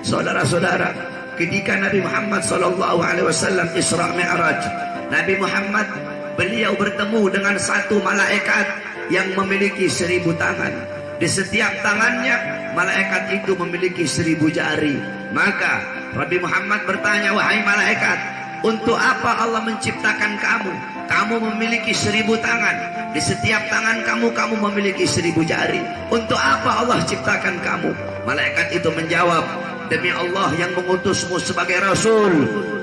Saudara-saudara, ketika Nabi Muhammad SAW Isra Mi'raj, Nabi Muhammad beliau bertemu dengan satu malaikat yang memiliki 1000 tangan. Di setiap tangannya malaikat itu memiliki 1000 jari. Maka Nabi Muhammad bertanya, wahai malaikat, untuk apa Allah menciptakan kamu? Kamu memiliki 1000 tangan. Di setiap tangan kamu memiliki 1000 jari. Untuk apa Allah ciptakan kamu? Malaikat itu menjawab, demi Allah yang mengutusmu sebagai Rasul.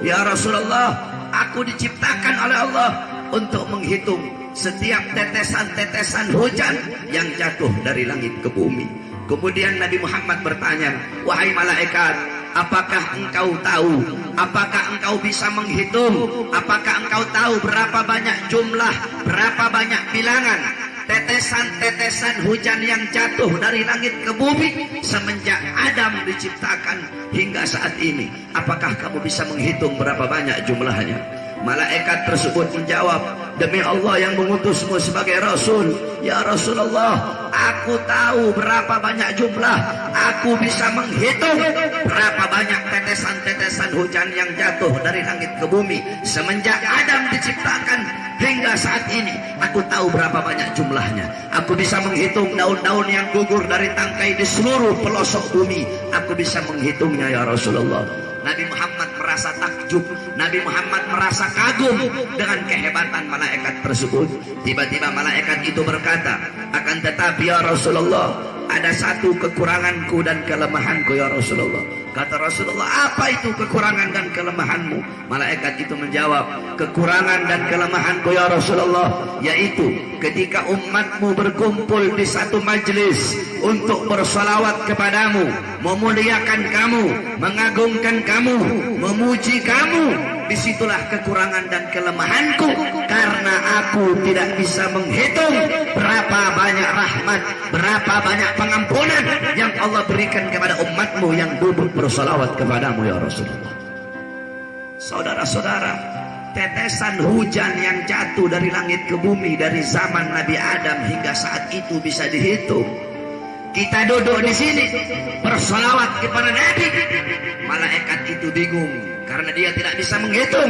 Ya Rasulullah, aku diciptakan oleh Allah untuk menghitung setiap tetesan-tetesan hujan yang jatuh dari langit ke bumi. Kemudian Nabi Muhammad bertanya, wahai malaikat, apakah engkau tahu? Apakah engkau bisa menghitung? Apakah engkau tahu berapa banyak jumlah, berapa banyak bilangan tetesan-tetesan hujan yang jatuh dari langit ke bumi semenjak Adam diciptakan hingga saat ini? Apakah kamu bisa menghitung berapa banyak jumlahnya? Malaikat tersebut menjawab, demi Allah yang mengutusmu sebagai Rasul, ya Rasulullah, aku tahu berapa banyak jumlah. Aku bisa menghitung berapa banyak tetesan-tetesan hujan yang jatuh dari langit ke bumi semenjak Adam diciptakan hingga saat ini. Aku tahu berapa banyak jumlahnya. Aku bisa menghitung daun-daun yang gugur dari tangkai di seluruh pelosok bumi. Aku bisa menghitungnya ya Rasulullah. Nabi Muhammad merasa takjub, Nabi Muhammad merasa kagum dengan kehebatan malaikat tersebut. Tiba-tiba malaikat itu berkata, akan tetapi ya Rasulullah, ada satu kekuranganku dan kelemahanku ya Rasulullah. Kata Rasulullah, apa itu kekurangan dan kelemahanmu? Malaikat itu menjawab, kekurangan dan kelemahanku ya Rasulullah, yaitu ketika umatmu berkumpul di satu majlis untuk bersalawat kepadamu, memuliakan kamu, mengagungkan kamu, memuji kamu, disitulah kekurangan dan kelemahanku, karena aku tidak bisa menghitung berapa banyak rahmat, berapa banyak pengampunan yang Allah berikan kepada umatmu yang duduk bersalawat kepadamu ya Rasulullah. Saudara-saudara, tetesan hujan yang jatuh dari langit ke bumi dari zaman Nabi Adam hingga saat itu bisa dihitung. Kita duduk di sini bersalawat kepada Nabi, malaikat itu bingung karena dia tidak bisa menghitung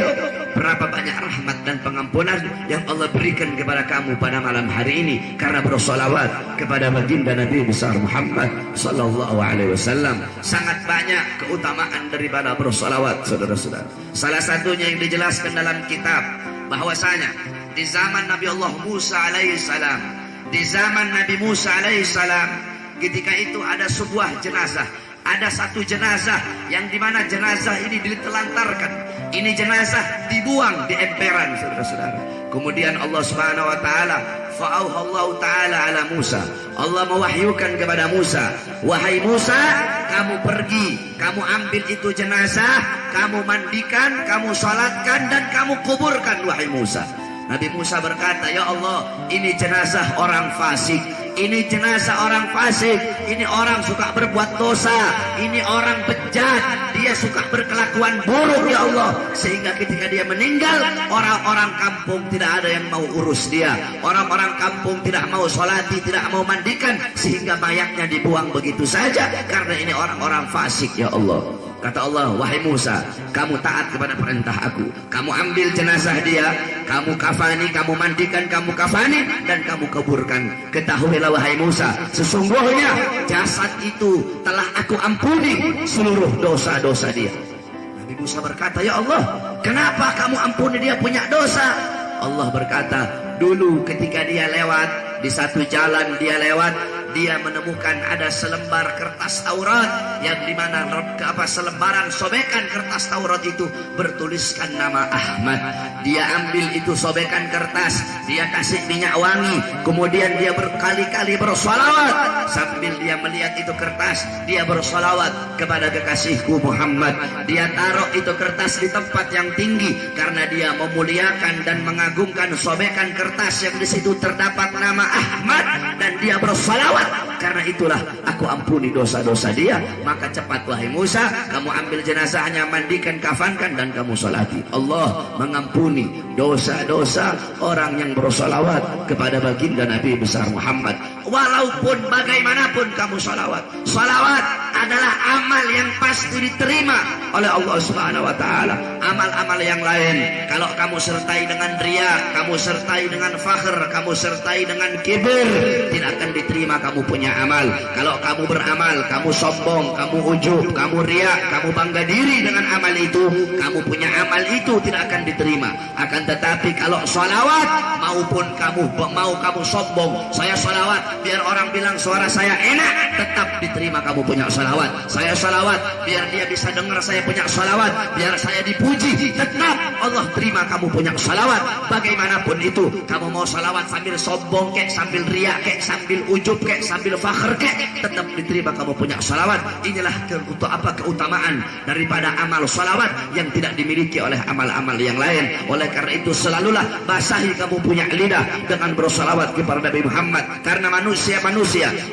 berapa banyak rahmat dan pengampunan yang Allah berikan kepada kamu pada malam hari ini karena bersalawat kepada baginda Nabi besar Muhammad sallallahu alaihi wasallam. Sangat banyak keutamaan daripada bersalawat, saudara-saudara. Salah satunya yang dijelaskan dalam kitab bahwasanya di zaman Nabi Allah Musa alaihissalam, di zaman Nabi Musa alaihissalam, ketika itu ada sebuah jenazah. Ada satu jenazah yang dimana jenazah ini ditelantarkan. Ini jenazah dibuang di emperan, saudara-saudara. Kemudian Allah Subhanahu wa taala, fa'auhallahu taala ala Musa. Allah mewahyukan kepada Musa, wahai Musa, kamu pergi, kamu ambil itu jenazah, kamu mandikan, kamu salatkan dan kamu kuburkan wahai Musa. Nabi Musa berkata, ya Allah, ini jenazah orang fasik. Ini jenazah orang fasik, ini orang suka berbuat dosa, ini orang bejat, dia suka berkelakuan buruk ya Allah. Sehingga ketika dia meninggal, orang-orang kampung tidak ada yang mau urus dia. Orang-orang kampung tidak mau sholati, tidak mau mandikan, sehingga mayatnya dibuang begitu saja karena ini orang-orang fasik ya Allah. Kata Allah, wahai Musa, kamu taat kepada perintah aku. Kamu ambil jenazah dia, kamu kafani, kamu mandikan, kamu kafani, dan kamu kuburkan. Ketahuilah wahai Musa, sesungguhnya jasad itu telah aku ampuni seluruh dosa-dosa dia. Nabi Musa berkata, ya Allah, kenapa kamu ampuni dia punya dosa? Allah berkata, dulu ketika dia lewat di satu jalan, dia lewat, dia menemukan ada selembar kertas Taurat yang dimana selembaran sobekan kertas Taurat itu bertuliskan nama Ahmad. Dia ambil itu sobekan kertas, dia kasih minyak wangi, kemudian dia berkali-kali bersolawat. Sambil dia melihat itu kertas, dia bersolawat kepada kekasihku Muhammad. Dia taruh itu kertas di tempat yang tinggi karena dia memuliakan dan mengagungkan sobekan kertas yang di situ terdapat nama Ahmad, dan dia bersolawat. Karena itulah aku ampuni dosa-dosa dia. Maka cepat wahai Musa, kamu ambil jenazahnya, mandikan, kafankan, dan kamu salati. Allah mengampuni dosa-dosa orang yang bersolawat kepada baginda Nabi besar Muhammad. Walaupun bagaimanapun kamu salawat, salawat adalah amal yang pasti diterima oleh Allah Subhanahu wa taala. Amal-amal yang lain kalau kamu sertai dengan riya, kamu sertai dengan fakhr, kamu sertai dengan kibir, tidak akan diterima kamu punya amal. Kalau kamu beramal, kamu sombong, kamu ujub, kamu riya, kamu bangga diri dengan amal itu, kamu punya amal itu tidak akan diterima. Akan tetapi kalau sholawat, maupun kamu sombong, saya sholawat biar orang bilang suara saya enak, tetap diterima kamu punya sholawat. Saya sholawat biar dia bisa dengar saya punya sholawat, biar saya dipuji, tetap Allah terima kamu punya sholawat. Bagaimanapun itu, kamu mau sholawat sambil sombong kek, sambil riak kek, sambil ujub kek, sambil fakhr kek, tetap diterima kamu punya sholawat. Inilah keutamaan daripada amal sholawat yang tidak dimiliki oleh amal-amal yang lain. Oleh karena itu selalulah basahi kamu punya lidah dengan bersolawat kepada Nabi Muhammad, karena manusia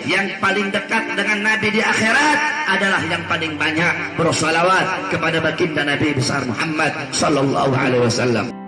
yang paling dekat dengan Nabi di akhirat adalah yang paling banyak bersolawat kepada baginda Nabi besar Muhammad sallallahu alaihi wasallam.